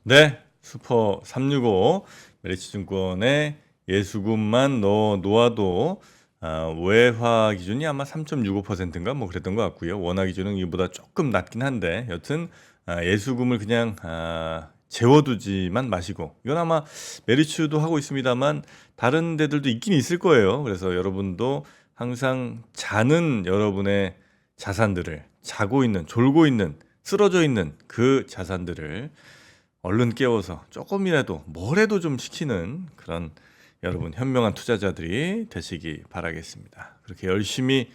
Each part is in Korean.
네, 슈퍼 365 메리츠증권의 예수금만 놓아도 외화 기준이 아마 3.65%인가 뭐 그랬던 것 같고요. 원화 기준은 이보다 조금 낮긴 한데 여튼 예수금을 그냥 재워두지만 마시고, 이건 아마 메리츠도 하고 있습니다만 다른 데들도 있긴 있을 거예요. 그래서 여러분도 항상 자는 여러분의 자산들을, 자고 있는, 졸고 있는, 쓰러져 있는 그 자산들을 얼른 깨워서 조금이라도 뭐라도 좀 시키는 그런 여러분 현명한 투자자들이 되시기 바라겠습니다. 그렇게 열심히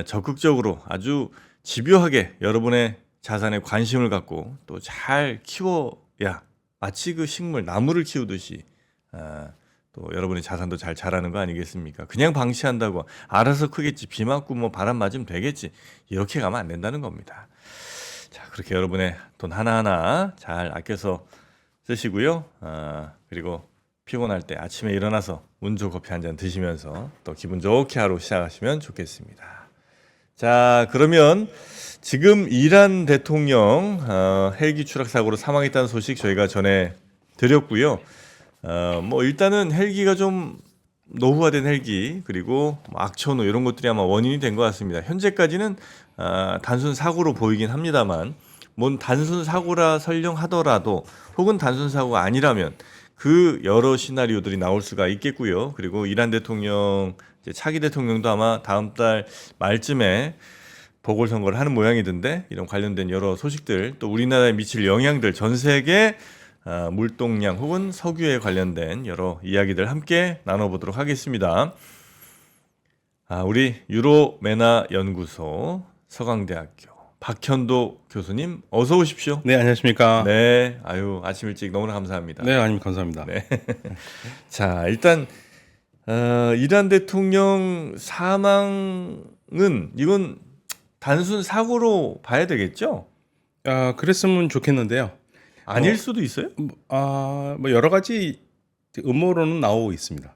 적극적으로 아주 집요하게 여러분의 자산에 관심을 갖고 또 잘 키워야 마치 그 식물 나무를 키우듯이 또 여러분의 자산도 잘 자라는 거 아니겠습니까? 그냥 방치한다고 알아서 크겠지, 비 맞고 뭐 바람 맞으면 되겠지, 이렇게 가면 안 된다는 겁니다. 자, 그렇게 여러분의 돈 하나하나 잘 아껴서 쓰시고요. 그리고 피곤할 때 아침에 일어나서 운조 커피 한 잔 드시면서 또 기분 좋게 하루 시작하시면 좋겠습니다. 자, 그러면 지금 이란 대통령 헬기 추락 사고로 사망했다는 소식 저희가 전해 드렸고요. 뭐 일단은 헬기가 좀 노후화된 헬기, 그리고 악천후 이런 것들이 아마 원인이 된 것 같습니다. 현재까지는 단순 사고로 보이긴 합니다만, 뭔 단순 사고라 설령하더라도 혹은 단순 사고가 아니라면 그 여러 시나리오들이 나올 수가 있겠고요. 그리고 이란 대통령, 이제 차기 대통령도 아마 다음 달 말쯤에 보궐선거를 하는 모양이던데, 이런 관련된 여러 소식들, 또 우리나라에 미칠 영향들, 전 세계 물동량 혹은 석유에 관련된 여러 이야기들 함께 나눠보도록 하겠습니다. 우리 유로메나 연구소 서강대학교 박현도 교수님, 어서 오십시오. 네, 안녕하십니까. 네, 아유, 아침 일찍 너무나 감사합니다. 네, 아님 감사합니다. 네. 자, 일단 이란 대통령 사망은 이건 단순 사고로 봐야 되겠죠? 그랬으면 좋겠는데요. 아닐 수도 있어요? 뭐 여러 가지 음모론은 나오고 있습니다.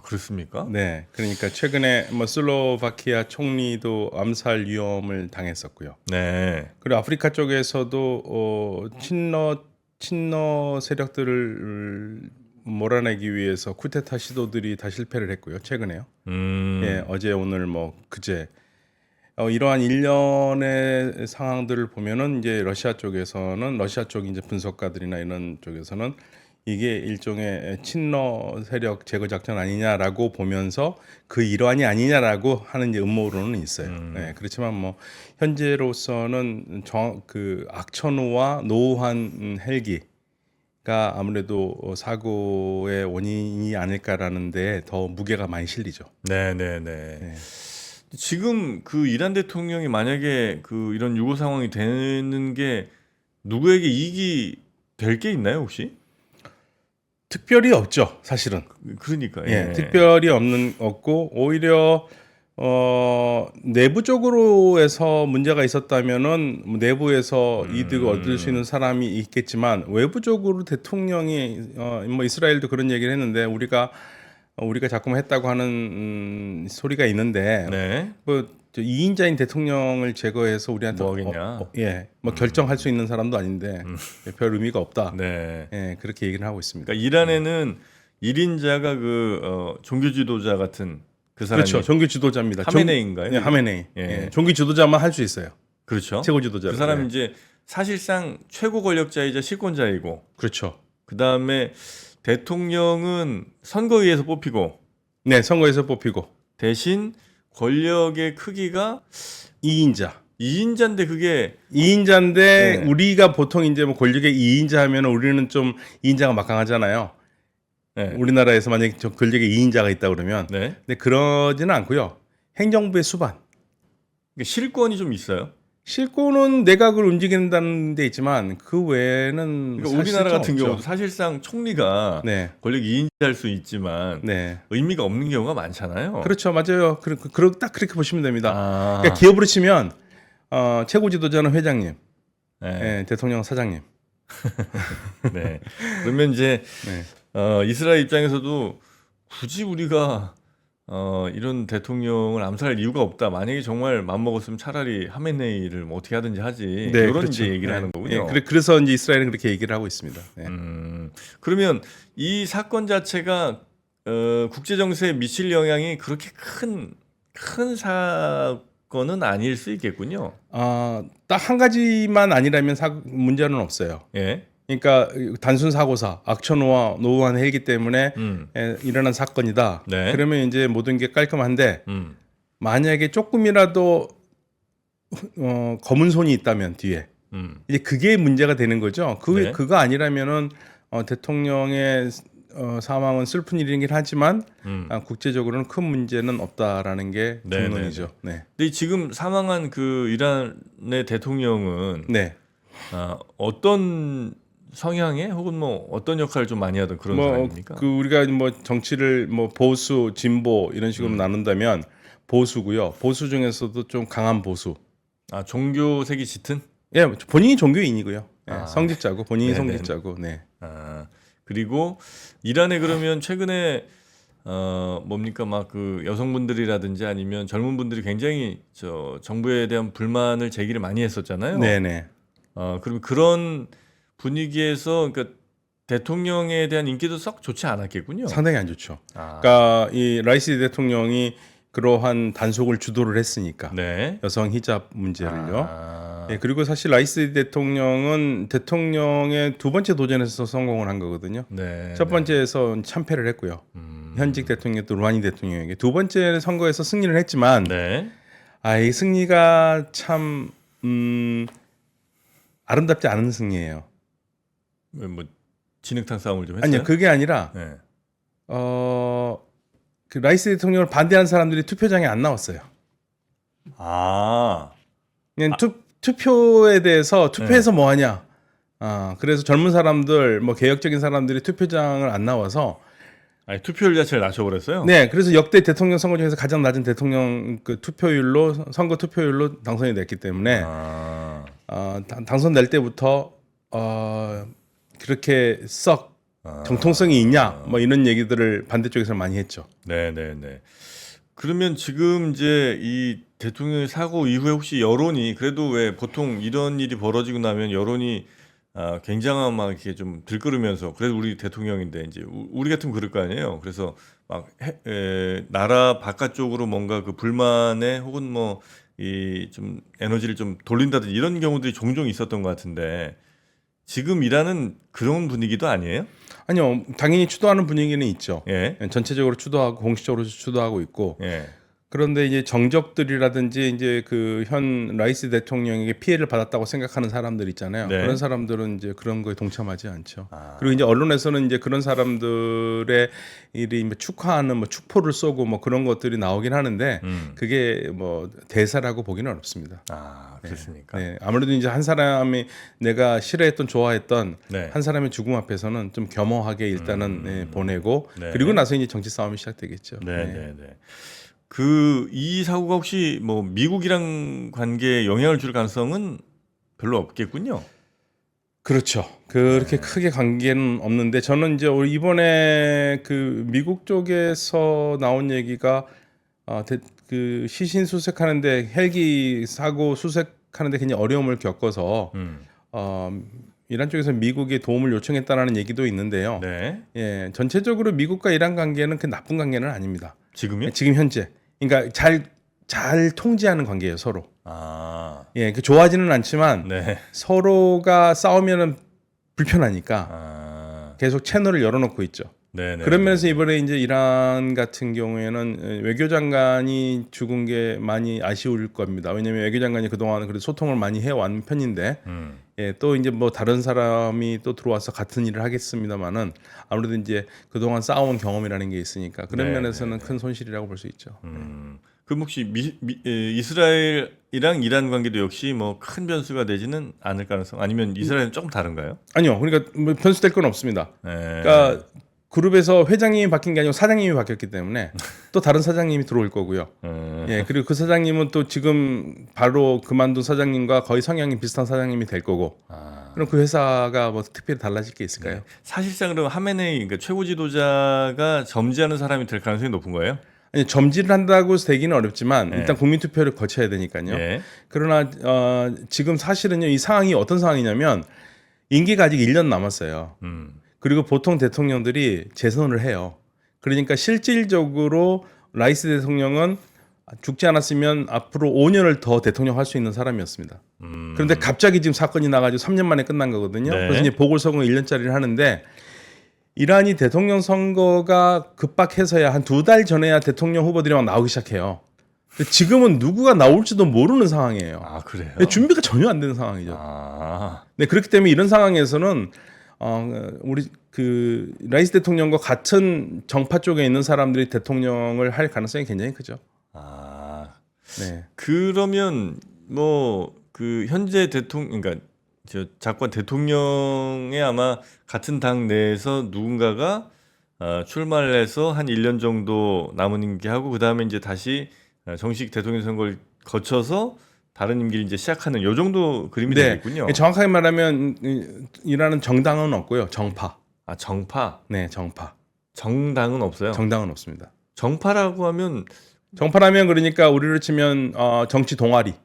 그렇습니까? 네, 그러니까 최근에 뭐 슬로바키아 총리도 암살 위험을 당했었고요. 네. 그리고 아프리카 쪽에서도 친러 세력들을 몰아내기 위해서 쿠데타 시도들이 다 실패를 했고요. 최근에요. 예, 어제 오늘 뭐 그제 이러한 일련의 상황들을 보면은 이제 러시아 쪽에서는, 러시아 쪽 이제 분석가들이나 이런 쪽에서는 이게 일종의 친러 세력 제거 작전 아니냐라고 보면서 그 일환이 아니냐라고 하는 이제 음모론은 있어요. 네, 그렇지만 뭐 현재로서는 그 악천후와 노후한 헬기가 아무래도 사고의 원인이 아닐까라는 데 더 무게가 많이 실리죠. 네네네. 네. 지금 그 이란 대통령이 만약에 그 이런 유고 상황이 되는 게 누구에게 이익이 될 게 있나요, 혹시? 특별히 없죠, 사실은. 그러니까 예, 특별히 없고 오히려 내부적으로 해서 문제가 있었다면은 뭐 내부에서 이득을 얻을 수 있는 사람이 있겠지만, 외부적으로 대통령이 뭐 이스라엘도 그런 얘기를 했는데, 우리가 자꾸 했다고 하는 소리가 있는데, 네. 뭐 2인자인 대통령을 제거해서 우리한테 뭐 하겠냐? 뭐 결정할 수 있는 사람도 아닌데 별 의미가 없다. 네. 예, 그렇게 얘기를 하고 있습니다. 그러니까 이란에는 1인자가 그 종교 지도자 같은 그 사람이, 그렇죠. 종교 지도자입니다. 하메네이인가요? 네, 하메네이. 예. 예. 종교 지도자만 할 수 있어요. 그렇죠. 최고 지도자. 그 사람이 이제 사실상 최고 권력자이자 실권자이고, 그렇죠. 그다음에 대통령은 선거위에서 뽑히고, 네, 선거에서 뽑히고 대신 권력의 크기가 2인자. 2인자인데 그게 2인자인데 네. 우리가 보통 이제 뭐 권력의 2인자 하면 우리는 좀 2인자가 막강하잖아요. 네. 우리나라에서 만약에 권력의 2인자가 있다 그러면. 네. 근데 그러지는 않고요. 행정부의 수반. 그러니까 실권이 좀 있어요. 실권은 내각을 움직인다는 데 있지만 그 외에는 그러니까 우리나라 같은 없죠. 경우도 사실상 총리가 네. 권력 2인자 할 수 있지만 네. 의미가 없는 경우가 많잖아요. 그렇죠. 맞아요. 딱 그렇게 보시면 됩니다. 아, 그러니까 기업으로 치면 최고 지도자는 회장님, 네. 예, 대통령 사장님. 네. 그러면 이제 네. 이스라엘 입장에서도 굳이 우리가 이런 대통령을 암살할 이유가 없다. 만약에 정말 마음먹었으면 차라리 하메네이를 뭐 어떻게 하든지 하지. 네, 이런 그렇죠. 이제 얘기를 네. 하는 거군요. 그래서 이제 이스라엘은 그렇게 얘기를 하고 있습니다. 네. 그러면 이 사건 자체가 국제 정세에 미칠 영향이 그렇게 큰 사건은 아닐 수 있겠군요. 딱 한 가지만 아니라면 문제는 없어요. 예. 그러니까 단순 사고사, 악천후와 노후한 해이기 때문에 일어난 사건이다. 네. 그러면 이제 모든 게 깔끔한데 음. 만약에 조금이라도 검은 손이 있다면 뒤에 이제 그게 문제가 되는 거죠. 네. 그거 아니라면은 대통령의 사망은 슬픈 일이긴 하지만 국제적으로는 큰 문제는 없다라는 게 네, 정론이죠. 네. 근데 지금 사망한 그 이란의 대통령은 네. 어떤 성향의 혹은 뭐 어떤 역할을 좀 많이 하던 그런 사람입니까? 그 우리가 뭐 정치를 뭐 보수, 진보 이런 식으로 나눈다면 보수고요. 보수 중에서도 좀 강한 보수. 종교색이 짙은? 예, 본인이 종교인이고요. 예, 아. 성직자고 본인이 네네. 성직자고. 네. 그리고 이란에 그러면 최근에 뭡니까 막 그 여성분들이라든지 아니면 젊은 분들이 굉장히 정부에 대한 불만을 제기를 많이 했었잖아요. 네네. 그럼 그런 분위기에서 그러니까 대통령에 대한 인기도 썩 좋지 않았겠군요. 상당히 안 좋죠. 그러니까 이 라이시 대통령이 그러한 단속을 주도를 했으니까 네. 여성 히잡 문제를요. 예, 그리고 사실 라이시 대통령은 대통령의 두 번째 도전에서 성공을 한 거거든요. 네. 첫 번째에서 참패를 했고요. 현직 대통령 또 루하니 대통령에게 두 번째 선거에서 승리를 했지만 네. 이 승리가 참 아름답지 않은 승리예요. 뭐 진흙탕 싸움을 좀 했어요. 아니요, 그게 아니라 네. 그 라이시 대통령을 반대하는 사람들이 투표장에 안 나왔어요. 그냥 투표에 대해서 투표해서 뭐 하냐. 그래서 젊은 사람들, 뭐 개혁적인 사람들이 투표장을 안 나와서 투표율 자체를 낮춰버렸어요. 네, 그래서 역대 대통령 선거 중에서 가장 낮은 대통령 그 투표율로 선거 투표율로 당선이 됐기 때문에 당선될 때부터 그렇게 썩 정통성이 있냐 뭐 이런 얘기들을 반대쪽에서 많이 했죠. 네네네. 그러면 지금 이제 이 대통령 사고 이후에 혹시 여론이 그래도 왜 보통 이런 일이 벌어지고 나면 여론이 굉장한 막 이렇게 좀 들끓으면서 그래도 우리 대통령인데 이제 우리 같으면 그럴 거 아니에요. 그래서 막 나라 바깥쪽으로 뭔가 그 불만에 혹은 뭐 이 좀 에너지를 좀 돌린다든지 이런 경우들이 종종 있었던 것 같은데 지금 이란은 그런 분위기도 아니에요? 아니요, 당연히 추도하는 분위기는 있죠. 예. 전체적으로 추도하고 공식적으로 추도하고 있고. 예. 그런데 이제 정적들이라든지 이제 그 현 라이시 대통령에게 피해를 받았다고 생각하는 사람들 있잖아요. 네. 그런 사람들은 이제 그런 거에 동참하지 않죠. 그리고 이제 언론에서는 이제 그런 사람들의 일이 뭐 축하하는 뭐 축포를 쏘고 뭐 그런 것들이 나오긴 하는데 그게 뭐 대사라고 보기는 어렵습니다. 그렇습니까? 네. 아무래도 이제 한 사람이 내가 싫어했던 좋아했던 네. 한 사람의 죽음 앞에서는 좀 겸허하게 일단은 보내고 네. 그리고 나서 이제 정치 싸움이 시작되겠죠. 네네네. 이 사고가 혹시 뭐 미국이랑 관계에 영향을 줄 가능성은 별로 없겠군요. 그렇죠. 그렇게 크게 관계는 없는데 저는 이제 이번에 그 미국 쪽에서 나온 얘기가 그 시신 수색하는데 헬기 사고 수색하는데 굉장히 어려움을 겪어서 이란 쪽에서 미국에 도움을 요청했다라는 얘기도 있는데요. 네. 예, 전체적으로 미국과 이란 관계는 그 나쁜 관계는 아닙니다. 지금요? 지금 현재. 그러니까 잘 통제하는 관계예요, 서로. 예, 그 좋아하지는 않지만 네. 서로가 싸우면은 불편하니까 계속 채널을 열어놓고 있죠. 네네. 그런 면에서 이번에 이제 이란 같은 경우에는 외교장관이 죽은 게 많이 아쉬울 겁니다. 왜냐하면 외교장관이 그동안 그래도 소통을 많이 해왔는 편인데, 예, 또 이제 뭐 다른 사람이 또 들어와서 같은 일을 하겠습니다만은 아무래도 이제 그동안 쌓아온 경험이라는 게 있으니까 그런 면에서는 큰 손실이라고 볼 수 있죠. 그럼 혹시 이스라엘이랑 이란 관계도 역시 뭐 큰 변수가 되지는 않을 가능성? 아니면 이스라엘은 조금 다른가요? 아니요, 그러니까 뭐 변수될 건 없습니다. 네. 그러니까 그룹에서 회장님이 바뀐 게 아니고 사장님이 바뀌었기 때문에 또 다른 사장님이 들어올 거고요. 예, 그리고 그 사장님은 또 지금 바로 그만둔 사장님과 거의 성향이 비슷한 사장님이 될 거고. 그럼 그 회사가 뭐 특별히 달라질 게 있을까요? 사실상 그럼 하메네이 그러니까 최고 지도자가 점지하는 사람이 될 가능성이 높은 거예요? 아니, 점지를 한다고 해서 되기는 어렵지만 네. 일단 국민투표를 거쳐야 되니까요. 예. 그러나 지금 사실은요, 이 상황이 어떤 상황이냐면 임기가 아직 1년 남았어요. 그리고 보통 대통령들이 재선을 해요. 그러니까 실질적으로 라이스 대통령은 죽지 않았으면 앞으로 5년을 더 대통령 할 수 있는 사람이었습니다. 그런데 갑자기 지금 사건이 나가지고 3년 만에 끝난 거거든요. 네. 그래서 이제 보궐선거 1년짜리를 하는데 이란이 대통령 선거가 급박해서야 한 2달 전에야 대통령 후보들이 막 나오기 시작해요. 근데 지금은 누구가 나올지도 모르는 상황이에요. 아, 그래요? 준비가 전혀 안 되는 상황이죠. 아. 네, 그렇기 때문에 이런 상황에서는 우리 그 라이스 대통령과 같은 정파 쪽에 있는 사람들이 대통령을 할 가능성이 굉장히 크죠. 아. 네. 그러면 뭐 그 현재 대통령 그러니까 저 작권 대통령의 아마 같은 당 내에서 누군가가 출마를 해서 한 1년 정도 남은 임기하고 그다음에 이제 다시 정식 대통령 선거를 거쳐서 다른 임기를 이제 시작하는 요 정도 그림이 네. 되겠군요. 정확하게 말하면 이라는 정당은 없고요. 정파. 아, 정파. 네, 정파. 정당은 없어요. 정당은 없습니다. 정파라고 하면 정파라면 그러니까 우리로 치면 정치 동아리.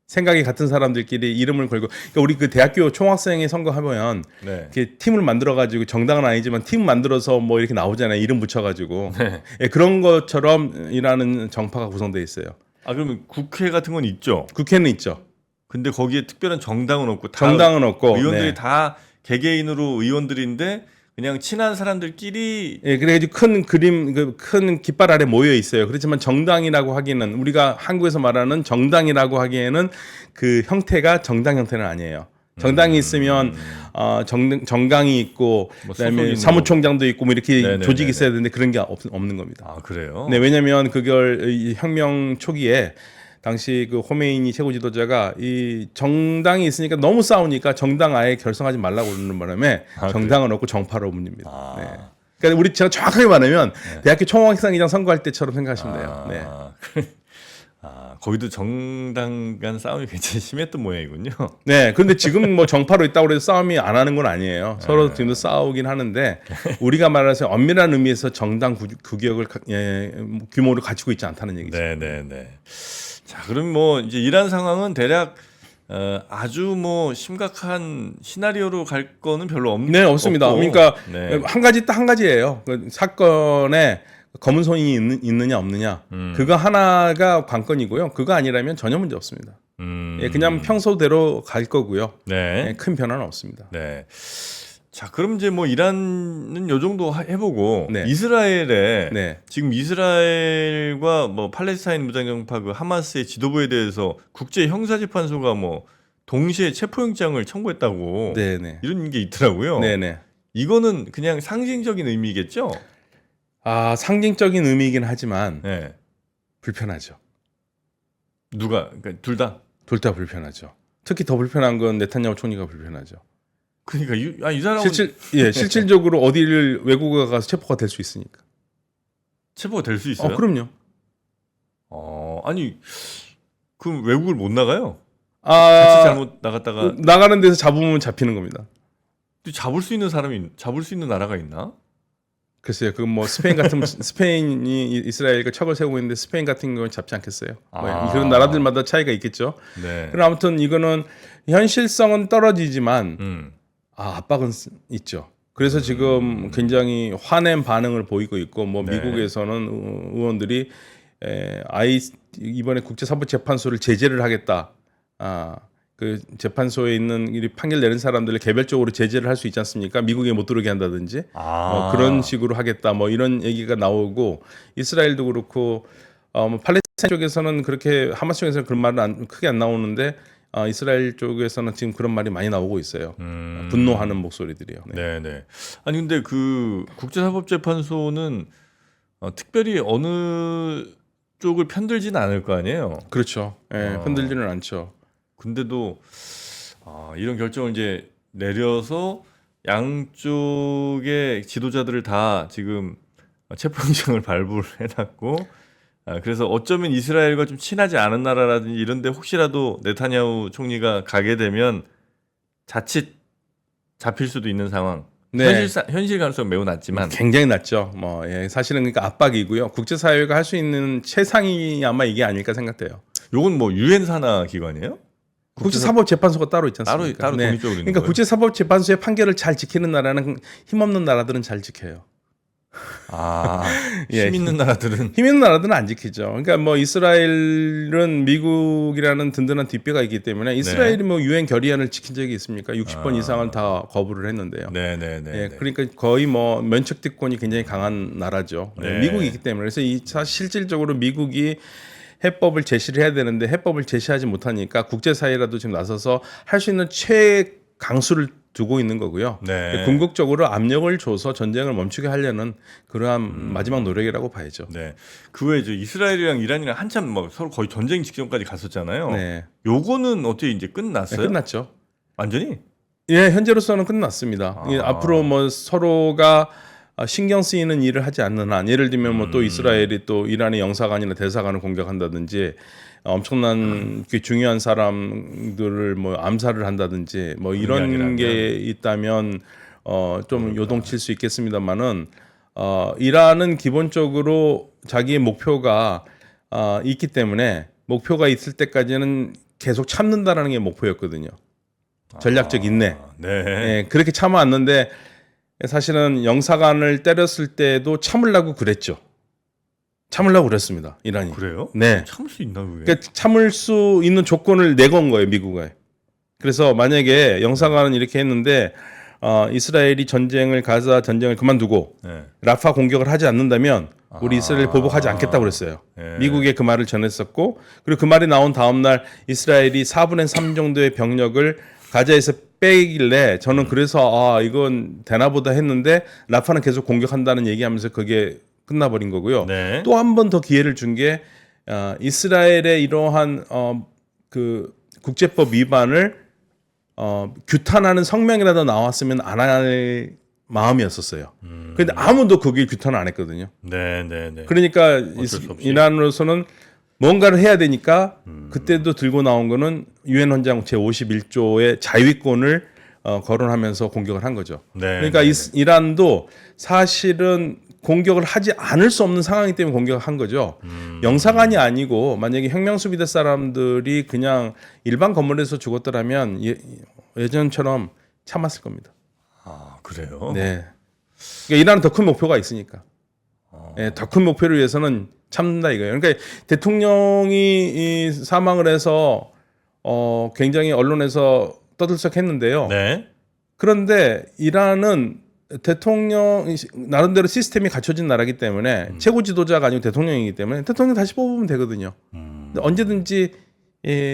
생각이 같은 사람들끼리 이름을 걸고 그러니까 우리 그 대학교 총학생회 선거하면 네. 이렇게 팀을 만들어 가지고 정당은 아니지만 팀 만들어서 뭐 이렇게 나오잖아요. 이름 붙여 가지고. 네. 예, 그런 것처럼 이라는 정파가 구성되어 있어요. 아, 그러면 국회 같은 건 있죠. 국회는 있죠. 근데 거기에 특별한 정당은 없고 다 정당은 없고 의원들이 네. 다 개개인으로 의원들인데 그냥 친한 사람들끼리 예, 그래가지고 큰 그림, 큰 깃발 아래 모여 있어요. 그렇지만 정당이라고 하기에는 우리가 한국에서 말하는 정당이라고 하기에는 그 형태가 정당 형태는 아니에요. 정당이 있으면 정강이 있고 뭐 그다음에 소속이 사무총장도 있고 뭐 이렇게 네네네네. 조직이 있어야 되는데 그런 게 없는 겁니다. 아, 그래요? 네, 왜냐하면 그걸 이 혁명 초기에 당시 그 호메이니 최고 지도자가 이 정당이 있으니까 너무 싸우니까 정당 아예 결성하지 말라고 그러는 바람에 아, 정당은 없고 정파로 문입니다. 아. 네. 그러니까 우리 제가 정확하게 말하면 대학교 총학생회장 선거할 때처럼 생각하시면 돼요. 네. 아, 거기도 정당 간 싸움이 굉장히 심했던 모양이군요. 네. 그런데 지금 뭐 정파로 있다고 해서 싸움이 안 하는 건 아니에요. 서로 지금도 싸우긴 하는데 우리가 말해서 엄밀한 의미에서 정당 구격을 규모를 가지고 있지 않다는 얘기죠. 네, 네, 네. 자, 그럼 뭐 이제 이란 상황은 대략 아주 뭐 심각한 시나리오로 갈 거는 별로 네, 없습니다. 없고. 그러니까 네. 딱 한 가지예요. 그 사건에 검은 손이 있느냐 없느냐 그거 하나가 관건이고요. 그거 아니라면 전혀 문제 없습니다. 예, 그냥 평소대로 갈 거고요. 네. 예, 큰 변화는 없습니다. 네. 자, 그럼 이제 뭐 이란은 요 정도 해보고 네. 이스라엘에 네. 지금 이스라엘과 뭐 팔레스타인 무장정파 그 하마스의 지도부에 대해서 국제 형사재판소가 뭐 동시에 체포영장을 청구했다고 네네. 이런 게 있더라고요. 네네. 이거는 그냥 상징적인 의미겠죠? 아, 상징적인 의미이긴 하지만 네. 불편하죠. 누가 그러니까 둘 다. 둘 다 불편하죠. 특히 더 불편한 건 네타냐후 총리가 불편하죠. 그러니까 이 사람은 실질적으로 어디를 외국에 가서 체포가 될 수 있으니까. 체포가 될 수 있어요? 그럼요. 아니 그럼 외국을 못 나가요? 아, 같이 잘못 나갔다가 나가는 데서 잡으면 잡히는 겁니다. 잡을 수 있는 나라가 있나? 글쎄요, 그 뭐 스페인 같은 스페인이 이스라엘과 척을 세우고 있는데 스페인 같은 경우는 잡지 않겠어요. 뭐 그런 나라들마다 차이가 있겠죠. 네. 그럼 아무튼 이거는 현실성은 떨어지지만 압박은 있죠. 그래서 지금 굉장히 화낸 반응을 보이고 있고 뭐 네. 미국에서는 의원들이 이번에 국제사법재판소를 제재를 하겠다. 그 재판소에 있는 이 판결 내린 사람들을 개별적으로 제재를 할 수 있지 않습니까? 미국에 못 들어오게 한다든지 그런 식으로 하겠다. 뭐 이런 얘기가 나오고 이스라엘도 그렇고 뭐 팔레스타인 쪽에서는 그렇게 하마스 쪽에서는 그런 말은 크게 안 나오는데 이스라엘 쪽에서는 지금 그런 말이 많이 나오고 있어요. 분노하는 목소리들이요. 네, 네. 아니 근데 그 국제사법재판소는 특별히 어느 쪽을 편들지는 않을 거 아니에요. 그렇죠. 예, 흔들지는 않죠. 근데도 이런 결정을 이제 내려서 양쪽의 지도자들을 다 지금 체포영장을 발부를 해놨고 그래서 어쩌면 이스라엘과 좀 친하지 않은 나라라든지 이런데 혹시라도 네타냐후 총리가 가게 되면 자칫 잡힐 수도 있는 상황. 네. 현실 가능성 매우 낮지만 굉장히 낮죠. 뭐 예, 사실은 그러니까 압박이고요. 국제사회가 할 수 있는 최상이 아마 이게 아닐까 생각돼요. 요건 뭐 유엔 산하 기관이에요? 국제사법재판소가 따로 있지 않습니까? 따로 독립적으로 있는 그러니까 거예요? 국제사법재판소의 판결을 잘 지키는 나라는 힘없는 나라들은 잘 지켜요. 아, 예. 힘 있는 나라들은 힘 있는 나라들은 안 지키죠. 그러니까 뭐 이스라엘은 미국이라는 든든한 뒷배가 있기 때문에 이스라엘이 뭐 유엔 결의안을 지킨 적이 있습니까? 60번 이상을 다 거부를 했는데요. 네네네. 예, 그러니까 거의 뭐 면책특권이 굉장히 강한 나라죠. 예, 네. 미국이 있기 때문에 그래서 실질적으로 미국이 해법을 제시를 해야 되는데 해법을 제시하지 못하니까 국제사회라도 지금 나서서 할 수 있는 최강수를 두고 있는 거고요. 네. 궁극적으로 압력을 줘서 전쟁을 멈추게 하려는 그러한 마지막 노력이라고 봐야죠. 네. 그 외에 저 이스라엘이랑 이란이랑 한참 뭐 서로 거의 전쟁 직전까지 갔었잖아요. 네. 요거는 어떻게 이제 네, 끝났어요? 끝났죠. 완전히? 예, 현재로서는 끝났습니다. 예, 앞으로 뭐 서로가 신경 쓰이는 일을 하지 않는 한, 예를 들면 뭐 또 이스라엘이 또 이란의 영사관이나 대사관을 공격한다든지 엄청난 중요한 사람들을 뭐 암살을 한다든지 뭐 이런 게 있다면 좀 요동칠 수 있겠습니다만은 이란은 기본적으로 자기의 목표가 있기 때문에 목표가 있을 때까지는 계속 참는다라는 게 목표였거든요. 전략적 인내. 네. 예, 그렇게 참아왔는데 사실은 영사관을 때렸을 때도 참으려고 그랬죠. 참으려고 그랬습니다. 이란이. 그래요? 네. 참을 수 있나 그게? 그러니까 참을 수 있는 조건을 내건 거예요, 미국에. 그래서 만약에 영사관은 이렇게 했는데 이스라엘이 가자 전쟁을 그만두고 네. 라파 공격을 하지 않는다면 우리 이스라엘 보복하지 않겠다고 그랬어요. 네. 미국에 그 말을 전했었고 그리고 그 말이 나온 다음 날 이스라엘이 4분의 3 정도의 병력을 가자에서 빼길래 저는 그래서 이건 되나보다 했는데 라파는 계속 공격한다는 얘기하면서 그게 끝나버린 거고요. 네. 또 한 번 더 기회를 준 게 이스라엘의 이러한 그 국제법 위반을 규탄하는 성명이라도 나왔으면 안 할 마음이었었어요. 그런데 아무도 거기에 규탄을 안 했거든요. 네, 네, 네. 그러니까 어쩔 수 없이. 이란으로서는 뭔가를 해야 되니까 그때도 들고 나온 거는 유엔 헌장 제51조의 자위권을 거론하면서 공격을 한 거죠. 네, 그러니까 네, 이란도 사실은 공격을 하지 않을 수 없는 상황이기 때문에 공격을 한 거죠. 영사관이 아니고 만약에 혁명수비대 사람들이 그냥 일반 건물에서 죽었더라면 예전처럼 참았을 겁니다. 아, 그래요? 네. 그러니까 이란은 더 큰 목표가 있으니까. 더 큰 목표를 위해서는 참는다 이거예요. 그러니까 대통령이 사망을 해서 굉장히 언론에서 떠들썩했는데요. 네. 그런데 이란은 대통령 나름대로 시스템이 갖춰진 나라이기 때문에 최고 지도자가 아니고 대통령이기 때문에 대통령 다시 뽑으면 되거든요. 언제든지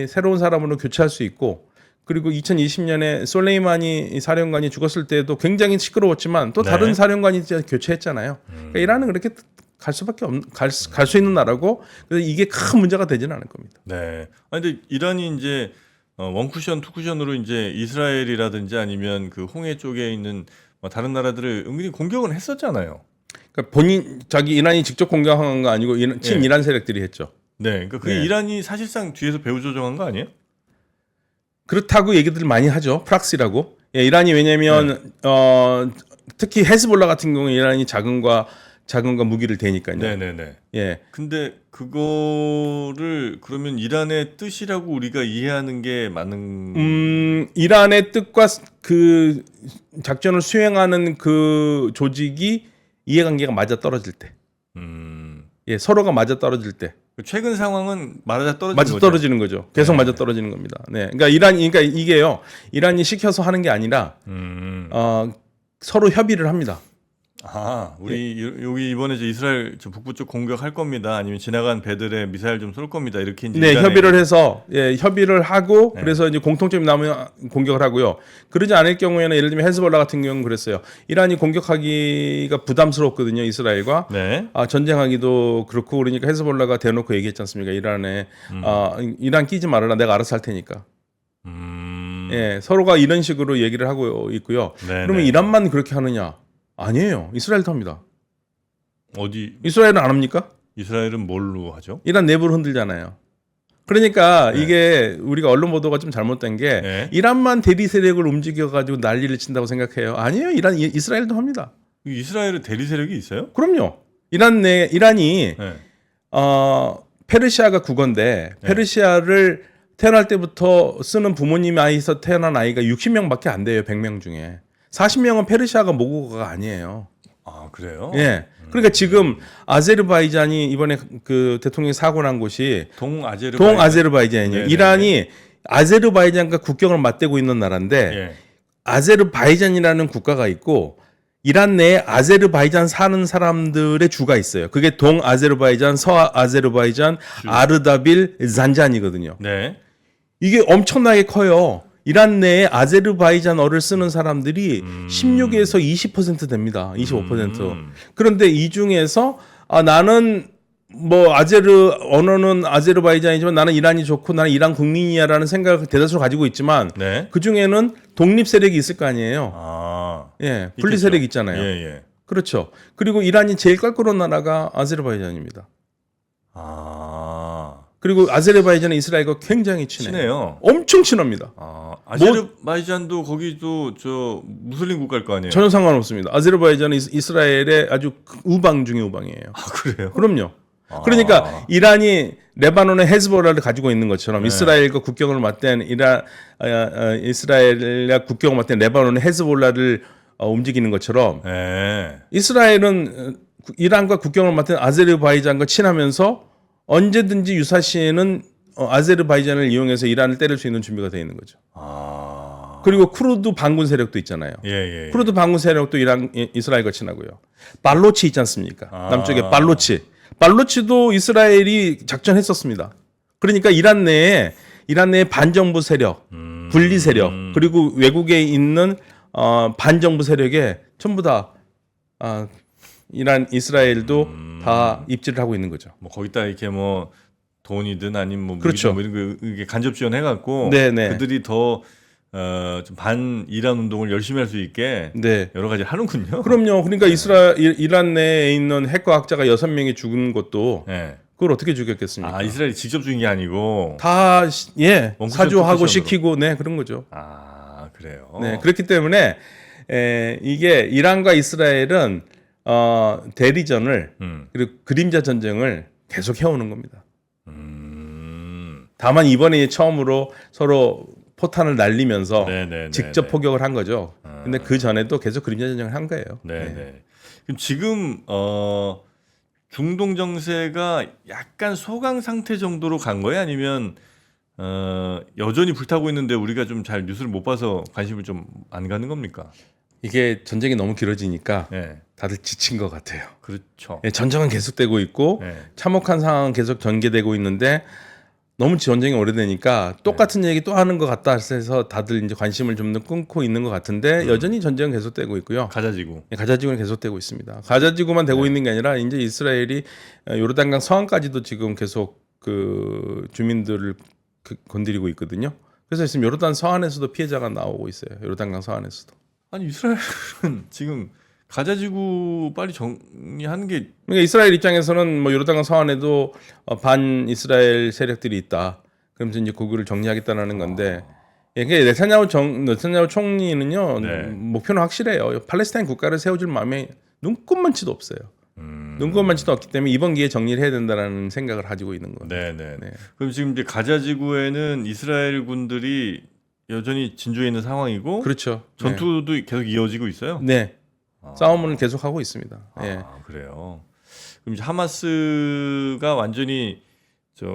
새로운 사람으로 교체할 수 있고 그리고 2020년에 솔레이마니 사령관이 죽었을 때도 굉장히 시끄러웠지만 또 다른 네. 사령관이 교체했잖아요. 그러니까 이란은 그렇게 갈 수밖에 갈 수 있는 나라고 그래서 이게 큰 문제가 되지는 않을 겁니다. 네. 아니 근데 이란이 이제 원쿠션, 투쿠션으로 이제 이스라엘이라든지 아니면 그 홍해 쪽에 있는 뭐 다른 나라들을 은근히 공격은 했었잖아요. 그러니까 자기 이란이 직접 공격한 거 아니고 친이란 세력들이 했죠. 네. 그러니까 그게 네. 이란이 사실상 뒤에서 배후 조종한 거 아니에요? 그렇다고 얘기들 많이 하죠. 프락시라고. 예, 이란이 왜냐하면 특히 헤즈볼라 같은 경우에 이란이 자금과 무기를 대니까요. 네네네. 예. 근데 그거를 그러면 이란의 뜻이라고 우리가 이해하는 게 맞는? 이란의 뜻과 그 작전을 수행하는 그 조직이 이해관계가 맞아 떨어질 때, 예, 서로가 맞아 떨어질 때, 최근 상황은 맞아 떨어지는 맞아 거죠. 떨어지는 거죠. 계속 네. 맞아 떨어지는 겁니다. 네, 그러니까 그러니까 이게요, 이란이 시켜서 하는 게 아니라 서로 협의를 합니다. 아, 우리 여기 이번에 저 이스라엘 저 북부 쪽 공격할 겁니다. 아니면 지나간 배들에 미사일 좀 쏠 겁니다. 이렇게 이제 네, 이란에- 협의를 해서 협의를 하고 네. 그래서 이제 공통점이 나오면 공격을 하고요. 그러지 않을 경우에는 예를 들면 헤즈볼라 같은 경우는 그랬어요. 이란이 공격하기가 부담스럽거든요, 이스라엘과. 네. 전쟁하기도 그렇고 그러니까 헤즈볼라가 대놓고 얘기했지 않습니까? 이란에 이란 끼지 말아라, 내가 알아서 할 테니까. 예, 서로가 이런 식으로 얘기를 하고 있고요. 네, 그러면 네. 이란만 그렇게 하느냐? 아니에요. 이스라엘도 합니다. 어디 이스라엘은 안 합니까? 이스라엘은 뭘로 하죠? 이란 내부를 흔들잖아요. 그러니까 네. 이게 우리가 언론 보도가 좀 잘못된 게 네. 이란만 대리 세력을 움직여 가지고 난리를 친다고 생각해요. 아니에요. 이스라엘도 합니다. 이스라엘에 대리 세력이 있어요? 그럼요. 이란이 네. 페르시아가 국어인데 페르시아를 태어날 때부터 쓰는 부모님 아이에서 태어난 아이가 60명밖에 안 돼요. 100명 중에. 40명은 페르시아가 모국어가 아니에요. 아, 그래요? 예. 그러니까 지금 아제르바이잔이 이번에 그 대통령이 사고 난 곳이 동아제르바이잔이에요. 네네네. 이란이 아제르바이잔과 국경을 맞대고 있는 나라인데 예. 아제르바이잔이라는 국가가 있고 이란 내에 아제르바이잔 사는 사람들의 주가 있어요. 그게 동아제르바이잔, 서아제르바이잔, 아르다빌, 잔잔이거든요. 네. 이게 엄청나게 커요. 이란 내에 아제르바이잔어를 쓰는 사람들이 16에서 20% 됩니다. 25%. 그런데 이 중에서 나는 뭐 언어는 아제르바이잔이지만 나는 이란이 좋고 나는 이란 국민이야라는 생각을 대다수로 가지고 있지만 네. 그 중에는 독립 세력이 있을 거 아니에요. 아. 예, 분리 세력이 있잖아요. 예, 예. 그렇죠. 그리고 이란이 제일 껄끄러운 나라가 아제르바이잔입니다. 아. 그리고 아제르바이잔은 이스라엘과 굉장히 친해요. 친해요. 엄청 친합니다. 아제르바이잔도 거기도 저 무슬림 국가일 거 아니에요? 전혀 상관없습니다. 아제르바이잔은 이스라엘의 아주 우방 중의 우방이에요. 아, 그래요? 그럼요. 그러니까 이란이 레바논의 헤즈볼라를 가지고 있는 것처럼 이스라엘과 국경을 맞댄 이스라엘과 국경을 맞댄 레바논의 헤즈볼라를 움직이는 것처럼 이스라엘은 이란과 국경을 맞댄 아제르바이잔과 친하면서 언제든지 유사시에는 아제르바이잔을 이용해서 이란을 때릴 수 있는 준비가 되어 있는 거죠. 그리고 쿠르드 반군 세력도 있잖아요. 예. 쿠르드 반군 세력도 이스라엘과 친하고요. 발로치 있지 않습니까? 남쪽에 발로치도 이스라엘이 작전했었습니다. 그러니까 이란 내에 반정부 세력, 분리 세력, 그리고 외국에 있는 반정부 세력에 전부 다 이스라엘도 다 입지를 하고 있는 거죠. 뭐 거기다 이렇게 뭐 돈이든 아니면 뭐 그렇죠. 뭐 이런 거 이게 간접 지원해갖고 네네. 그들이 더 좀 반 이란 운동을 열심히 할 수 있게 네. 여러 가지 하는군요. 그럼요. 그러니까 이란 내에 있는 핵과학자가 6명이 죽은 것도 네. 그걸 어떻게 죽였겠습니까? 아, 이스라엘이 직접 죽인 게 아니고 다 원쿠션, 사주하고 투쿠션으로. 시키고 그런 거죠. 아, 그래요. 네, 그렇기 때문에 이게 이란과 이스라엘은 대리전을 그리고 그림자 전쟁을 계속 해오는 겁니다. 다만 이번에 처음으로 서로 포탄을 날리면서 직접 포격을 한 거죠. 근데 그 전에도 계속 그림자 전쟁을 한 거예요. 네. 그럼 지금 중동 정세가 약간 소강 상태 정도로 간 거예요? 아니면 여전히 불타고 있는데 우리가 좀 잘 뉴스를 못 봐서 관심을 좀 안 가는 겁니까? 이게 전쟁이 너무 길어지니까 네. 다들 지친 것 같아요. 그렇죠. 전쟁은 계속되고 있고 참혹한 상황은 계속 전개되고 있는데 너무 전쟁이 오래되니까 똑같은 얘기 또 하는 것 같다 해서 다들 이제 관심을 좀 끊고 있는 것 같은데 여전히 전쟁은 계속되고 있고요. 가자지구는 계속되고 있습니다. 가자지구만 되고 있는 게 아니라 이제 이스라엘이 요르단강 서안까지도 지금 계속 그 주민들을 건드리고 있거든요. 그래서 지금 요르단 서안에서도 피해자가 나오고 있어요. 요르단강 서안에서도. 아니 이스라엘은 지금 가자지구 빨리 정리하는 게 그러니까 이스라엘 입장에서는 뭐 요르단강 서안에도 반 이스라엘 세력들이 있다. 그러면서 이제 그거를 정리하겠다는 건데 이게 네타냐후 총리는요 목표는 확실해요. 팔레스타인 국가를 세워줄 마음에 눈꼽만치도 없어요. 눈꼽만치도 없기 때문에 이번 기회에 정리를 해야 된다는 생각을 가지고 있는 거예요. 네. 그럼 지금 이제 가자지구에는 이스라엘 군들이 여전히 진주에 있는 상황이고, 그렇죠. 전투도 계속 이어지고 있어요. 네. 싸움은 계속하고 있습니다. 그래요. 그럼 이제 하마스가 완전히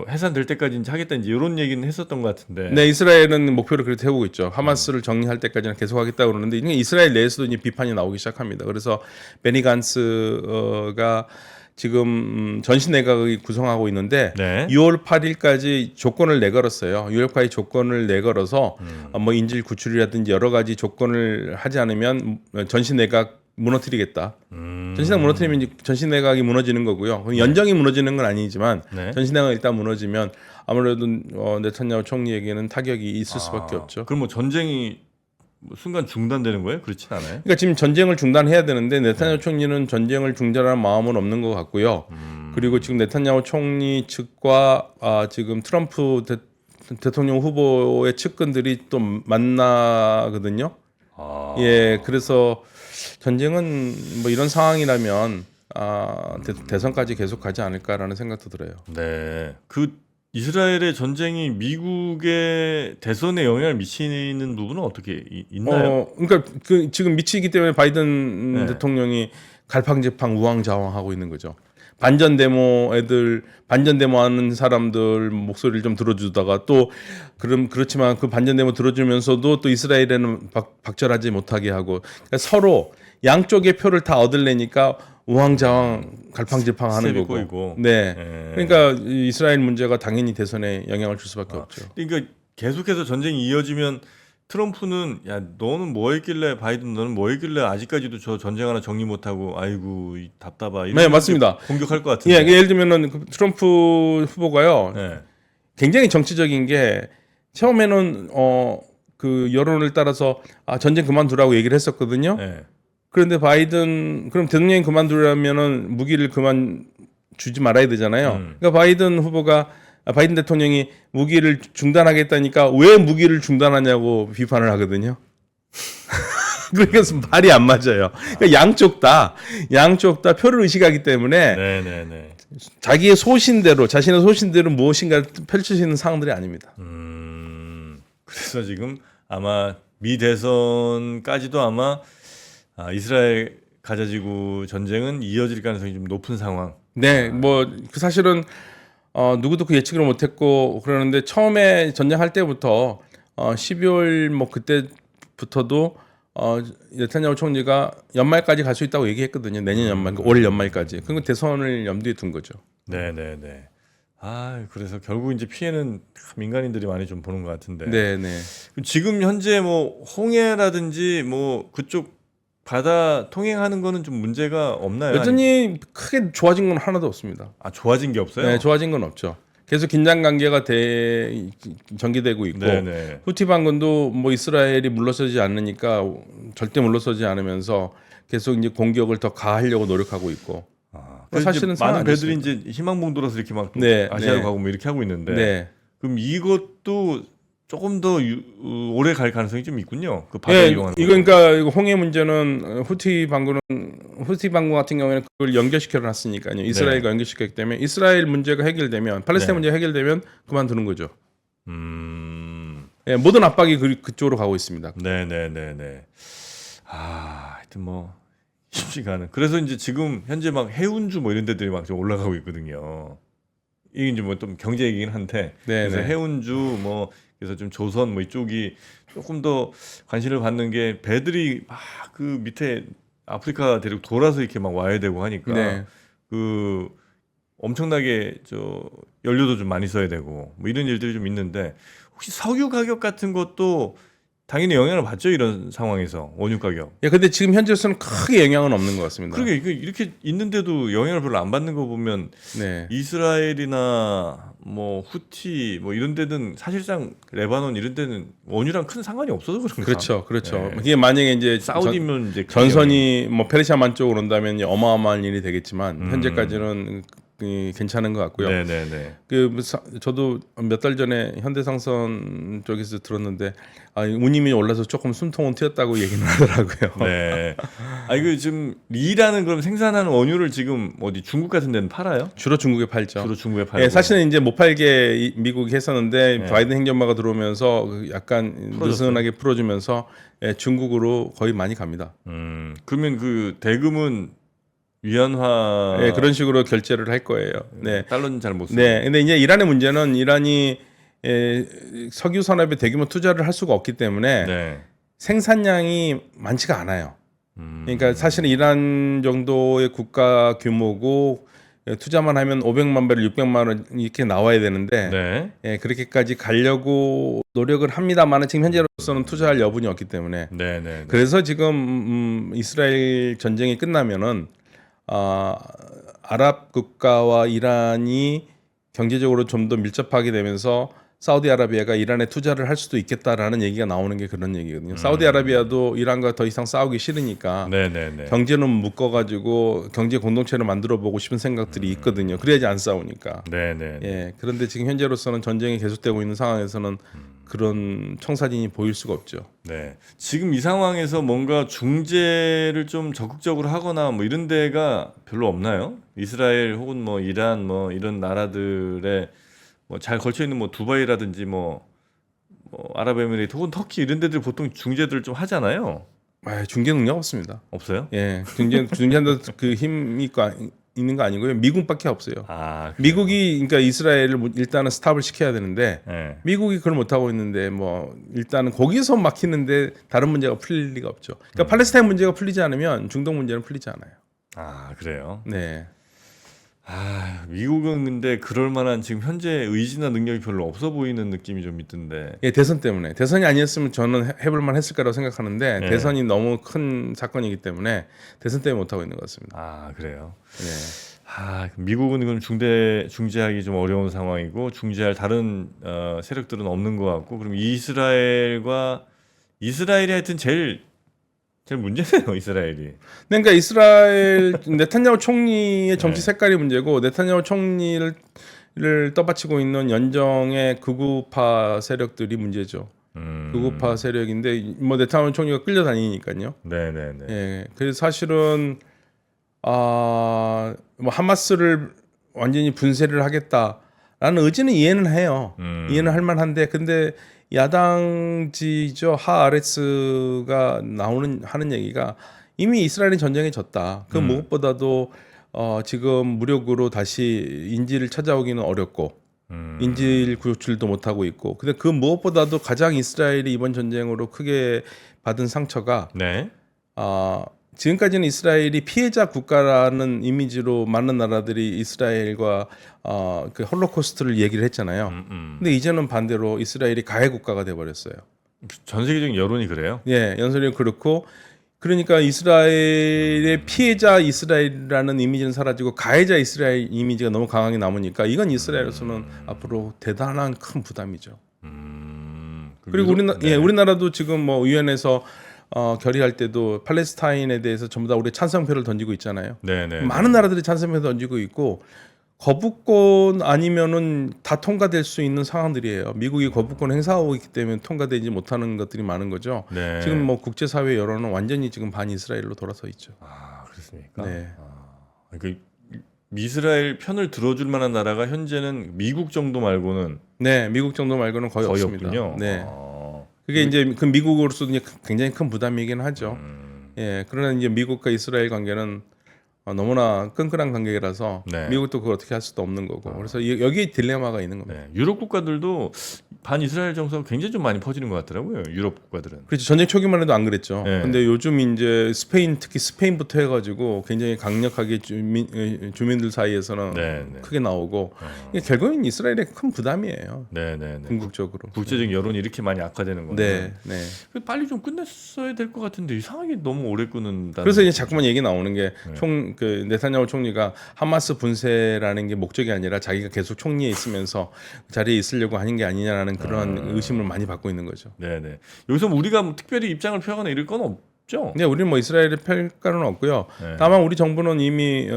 해산될 때까지 이제 하겠다 이제 이런 얘기는 했었던 것 같은데. 네, 이스라엘은 목표를 그렇게 세우고 있죠. 하마스를 정리할 때까지는 계속하겠다고 그러는데 이스라엘 내에서도 이제 비판이 나오기 시작합니다. 그래서 베니 간스가 지금 전신 내각이 구성하고 있는데 6월 8일까지 조건을 내걸었어요. 6월 8일 조건을 내걸어서 뭐 인질 구출이라든지 여러 가지 조건을 하지 않으면 전신 내각 무너뜨리겠다. 전신내각 무너뜨리면 전신내각이 무너지는 거고요. 연정이 무너지는 건 아니지만 전신내각이 일단 무너지면 아무래도 네타냐후 총리에게는 타격이 있을 수밖에 없죠. 그럼 뭐 전쟁이 순간 중단되는 거예요? 그렇진 않아요? 그러니까 지금 전쟁을 중단해야 되는데 네타냐후 총리는 전쟁을 중단할 마음은 없는 것 같고요. 그리고 지금 네탄야후 총리 측과 지금 트럼프 대통령 후보의 측근들이 또 만나거든요. 예, 그래서 전쟁은 뭐 이런 상황이라면 대선까지 계속 가지 않을까라는 생각도 들어요. 네. 그 이스라엘의 전쟁이 미국의 대선에 영향을 미치는 부분은 어떻게 있나요? 그러니까 그 지금 미치기 때문에 바이든 네. 대통령이 갈팡질팡 우왕좌왕하고 있는 거죠. 반전 데모하는 사람들 목소리를 좀 들어주다가 또 그렇지만 그 반전 데모 들어주면서도 또 이스라엘에는 박절하지 못하게 하고, 그러니까 서로 양쪽의 표를 다 얻으려니까 우왕좌왕 갈팡질팡하는 스텝이 거고. 꼬이고. 네. 예. 그러니까 이 이스라엘 문제가 당연히 대선에 영향을 줄 수밖에 없죠. 그러니까 계속해서 전쟁이 이어지면 트럼프는 야 너는 뭐 했길래 바이든 너는 뭐 했길래 아직까지도 저 전쟁 하나 정리 못하고 아이고 답답하 이런 네, 맞습니다. 공격할 것 같은데. 예, 예를 들면은 그 트럼프 후보가요. 네. 굉장히 정치적인 게 처음에는 그 여론을 따라서 전쟁 그만두라고 얘기를 했었거든요. 네. 그런데 바이든 그럼 대통령이 그만두려면은 무기를 그만 주지 말아야 되잖아요. 그러니까 바이든 대통령이 무기를 중단하겠다니까 왜 무기를 중단하냐고 비판을 하거든요. 그래서 말이 안 맞아요. 그러니까 양쪽 다 표를 의식하기 때문에 네네네. 자신의 소신대로 무엇인가를 펼칠 수 있는 상황들이 아닙니다. 그래서 지금 아마 미 대선까지도 아마 이스라엘 가자지구 전쟁은 이어질 가능성이 좀 높은 상황. 네, 뭐 그 사실은 누구도 그 예측을 못했고 그러는데 처음에 전쟁할 때부터 12월 뭐 그때부터도 네타냐후 총리가 연말까지 갈 수 있다고 얘기했거든요. 내년 연말, 올 연말까지. 그리고 대선을 염두에 둔 거죠. 네네네. 그래서 결국 이제 피해는 민간인들이 많이 좀 보는 것 같은데. 네, 네. 지금 현재 뭐 홍해라든지 뭐 그쪽 바다 통행하는 거는 좀 문제가 없나요? 여전히 크게 좋아진 건 하나도 없습니다. 좋아진 게 없어요? 네, 좋아진 건 없죠. 계속 긴장 관계가 전개되고 있고, 네네. 후티 반군도 뭐 이스라엘이 물러서지 않으니까 절대 물러서지 않으면서 계속 이제 공격을 더 가하려고 노력하고 있고. 그래서 사실은 이제 많은 상황 배들이 아니었습니다. 이제 희망봉도라서 이렇게 막 네, 아시아로 네. 가고 뭐 이렇게 하고 있는데 네. 그럼 이것도 조금 더 오래 갈 가능성이 좀 있군요. 그 바다 예, 이용하는 거. 그러니까 이거 홍해 문제는 후티 반군 같은 경우에는 그걸 연결시켜 놨으니까요. 이스라엘과 연결시켰기 때문에 이스라엘 문제가 해결되면 팔레스타인 네. 문제가 해결되면 그만두는 거죠. 음. 예, 모든 압박이 그쪽으로 가고 있습니다. 네네네네. 하여튼 뭐 쉽지가 않은. 그래서 이제 지금 현재 막 해운주 뭐 이런 데들이 막 좀 올라가고 있거든요. 이게 이제 뭐 좀 경제 얘기긴 한데. 네, 그래서 네. 해운주 뭐 그래서 좀 조선 뭐 이쪽이 조금 더 관심을 받는 게 배들이 막 그 밑에 아프리카 대륙 돌아서 이렇게 막 와야 되고 하니까 네. 그 엄청나게 저 연료도 좀 많이 써야 되고 뭐 이런 일들이 좀 있는데 혹시 석유 가격 같은 것도 당연히 영향을 받죠, 이런 상황에서 원유 가격. 예, 근데 지금 현재로서는 크게 영향은 없는 것 같습니다. 그러게 이렇게 있는데도 영향을 별로 안 받는 거 보면 네. 이스라엘이나 뭐 후티 뭐 이런 데는 사실상 레바논 이런 데는 원유랑 큰 상관이 없어서 그런가. 그렇죠, 그렇죠. 네. 이게 만약에 이제 사우디면 이제 전선이 뭐 페르시아만 쪽으로 온다면 이제 어마어마한 일이 되겠지만 현재까지는 괜찮은 것 같고요. 네네네. 저도 몇 달 전에 현대상선 쪽에서 들었는데 운임이 올라서 조금 숨통은 트였다고 얘기는 하더라고요. 네. 이거 지금 리라는 그럼 생산하는 원유를 지금 어디 중국 같은 데는 팔아요? 주로 중국에 팔죠. 주로 중국에 팔고. 예, 사실은 이제 못 팔게 미국이 했었는데 네. 바이든 행정부가 들어오면서 약간 풀어줬어요. 느슨하게 풀어주면서 중국으로 거의 많이 갑니다. 그러면 그 대금은 위안화 예, 그런 식으로 결제를 할 거예요. 네. 달러는 잘 못 쓰고. 네. 근데 이제 이란의 문제는 이란이 석유 산업에 대규모 투자를 할 수가 없기 때문에 네. 생산량이 많지가 않아요. 그러니까 사실은 이란 정도의 국가 규모고 투자만 하면 500만 배럴, 600만 원 이렇게 나와야 되는데 네. 예, 그렇게까지 가려고 노력을 합니다만 지금 현재로서는 투자할 여분이 없기 때문에 네네. 그래서 지금 이스라엘 전쟁이 끝나면은 아랍 국가와 이란이 경제적으로 좀 더 밀접하게 되면서 사우디아라비아가 이란에 투자를 할 수도 있겠다라는 얘기가 나오는 게 그런 얘기거든요. 사우디아라비아도 이란과 더 이상 싸우기 싫으니까 네네네. 경제는 묶어가지고 경제 공동체를 만들어 보고 싶은 생각들이 있거든요. 그래야지 안 싸우니까. 네네. 예. 그런데 지금 현재로서는 전쟁이 계속되고 있는 상황에서는 그런 청사진이 보일 수가 없죠. 네. 지금 이 상황에서 뭔가 중재를 좀 적극적으로 하거나 뭐 이런 데가 별로 없나요? 이스라엘 혹은 뭐 이란 뭐 이런 나라들의 뭐 잘 걸쳐 있는 뭐 두바이라든지 뭐 아랍에미레이트 혹은 터키 이런 데들 보통 중재들을 좀 하잖아요. 아, 중재 능력 없습니다. 없어요? 예. 중재한다 그 힘이 있는 거 아니고요. 미국밖에 없어요. 아, 미국이 그러니까 이스라엘을 일단은 스탑을 시켜야 되는데 네. 미국이 그걸 못 하고 있는데 뭐 일단은 거기서 막히는데 다른 문제가 풀릴 리가 없죠. 그러니까 팔레스타인 문제가 풀리지 않으면 중동 문제는 풀리지 않아요. 아, 그래요. 네. 아, 미국은 근데 그럴 만한 지금 현재 의지나 능력이 별로 없어 보이는 느낌이 좀 있던데. 예, 대선 때문에 대선이 아니었으면 저는 해볼 만했을 거라고 생각하는데 네. 대선이 너무 큰 사건이기 때문에 대선 때문에 못 하고 있는 것 같습니다. 아, 그래요. 네. 아, 미국은 그럼 중재하기 좀 어려운 상황이고 중재할 다른 세력들은 없는 것 같고 그럼 이스라엘이 하여튼 제일 문제네요, 이스라엘이. 그러니까 이스라엘 네탄야후 총리의 정치 네. 색깔이 문제고 네탄야후 총리를 떠받치고 있는 연정의 극우파 세력들이 문제죠. 극우파 세력인데 뭐 네탄야후 총리가 끌려다니니까요. 네네네. 예, 그래서 사실은 뭐 하마스를 완전히 분쇄를 하겠다라는 의지는 이해는 해요. 이해는 할 만한데 근데 야당지죠 하아레츠가 하는 얘기가 이미 이스라엘이 전쟁에 졌다. 그 무엇보다도 지금 무력으로 다시 인질을 찾아오기는 어렵고 인질 구출도 못 하고 있고. 근데 그 무엇보다도 가장 이스라엘이 이번 전쟁으로 크게 받은 상처가 네. 지금까지는 이스라엘이 피해자 국가라는 이미지로 많은 나라들이 이스라엘과 그 홀로코스트를 얘기를 했잖아요. 근데 이제는 반대로 이스라엘이 가해 국가가 돼 버렸어요. 전 세계적인 여론이 그래요. 예, 연설이 그렇고 그러니까 이스라엘의 피해자 이스라엘이라는 이미지는 사라지고 가해자 이스라엘 이미지가 너무 강하게 남으니까 이건 이스라엘로서는 앞으로 대단한 큰 부담이죠. 그리고 우리나라도 지금 뭐 유엔에서 결의할 때도 팔레스타인에 대해서 전부 다 우리 찬성표를 던지고 있잖아요. 네네. 많은 나라들이 찬성표 던지고 있고 거부권 아니면은 다 통과될 수 있는 상황들이에요. 미국이 거부권 행사하고 있기 때문에 통과되지 못하는 것들이 많은 거죠. 네. 지금 뭐 국제사회 여론은 완전히 지금 반 이스라엘로 돌아서 있죠. 아, 그렇습니까? 네. 그러니까 이스라엘 편을 들어줄 만한 나라가 현재는 미국 정도 말고는 네, 미국 정도 말고는 거의 없습니다. 없군요. 네. 그게 이제 그 미국으로서도 이제 굉장히 큰 부담이긴 하죠. 예, 그러나 이제 미국과 이스라엘 관계는 너무나 끈끈한 관계라서 네. 미국도 그걸 어떻게 할 수도 없는 거고. 그래서 여기에 딜레마가 있는 겁니다. 네. 유럽 국가들도 반 이스라엘 정서가 굉장히 좀 많이 퍼지는 것 같더라고요. 유럽 국가들은. 그렇죠. 전쟁 초기만 해도 안 그랬죠. 네. 근데 요즘 이제 특히 스페인부터 해가지고 굉장히 강력하게 주민들 사이에서는 네, 네. 크게 나오고 이게 결국엔 이스라엘의 큰 부담이에요. 네네네. 궁극적으로. 국제적인 여론이 이렇게 많이 악화되는 거는 네, 네. 빨리 좀 끝냈어야 될 것 같은데 이상하게 너무 오래 끊는다. 그래서 이제 자꾸만 얘기 나오는 게 네타냐후 총리가 하마스 분쇄라는 게 목적이 아니라 자기가 계속 총리에 있으면서 자리에 있으려고 하는 게 아니냐라는 그런 의심을 많이 받고 있는 거죠. 네네. 여기서 우리가 뭐 특별히 입장을 표하거나 이럴 건 없죠. 네, 우리는 뭐 이스라엘의 평가는 없고요. 네. 다만 우리 정부는 이미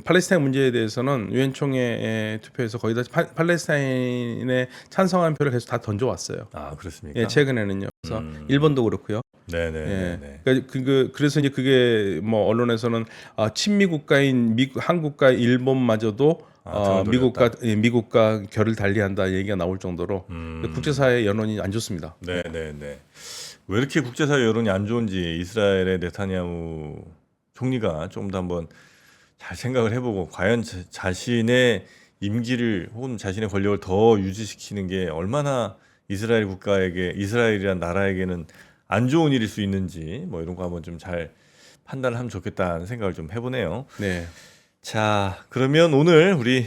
팔레스타인 문제에 대해서는 유엔 총회 투표에서 거의 다 팔레스타인에 찬성하는 표를 계속 다 던져왔어요. 아, 그렇습니까? 예, 최근에는요. 그래서 일본도 그렇고요. 네네. 예. 그래서 이제 그게 뭐 언론에서는 친미 국가인 한국과 일본마저도 미국과 결을 달리한다 얘기가 나올 정도로 국제사회 여론이 안 좋습니다. 네네네. 왜 이렇게 국제사회 여론이 안 좋은지 이스라엘의 네타냐후 총리가 조금 더 한번 잘 생각을 해보고 과연 자신의 임기를 혹은 자신의 권력을 더 유지시키는 게 얼마나 이스라엘이란 나라에게는 안 좋은 일일 수 있는지 뭐 이런 거 한번 좀 잘 판단을 하면 좋겠다는 생각을 좀 해보네요. 네. 자, 그러면 오늘 우리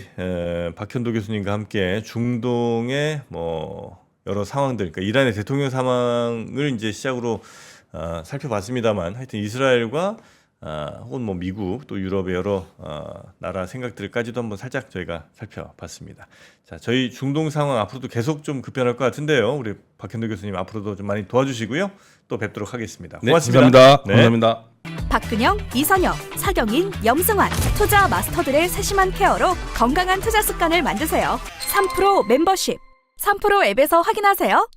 박현도 교수님과 함께 중동의 뭐 여러 상황들, 그러니까 이란의 대통령 상황을 이제 시작으로 살펴봤습니다만, 하여튼 이스라엘과 혹은 뭐 미국 또 유럽의 여러 나라 생각들까지도 한번 살짝 저희가 살펴봤습니다. 자, 저희 중동 상황 앞으로도 계속 좀 급변할 것 같은데요. 우리 박현도 교수님 앞으로도 좀 많이 도와주시고요. 또 뵙도록 하겠습니다. 네, 고맙습니다. 감사합니다. 네. 감사합니다. 박근영, 이선영, 서경인, 염승환 투자 마스터들의 세심한 케어로 건강한 투자 습관을 만드세요. 3프로 멤버십 3프로 앱에서 확인하세요.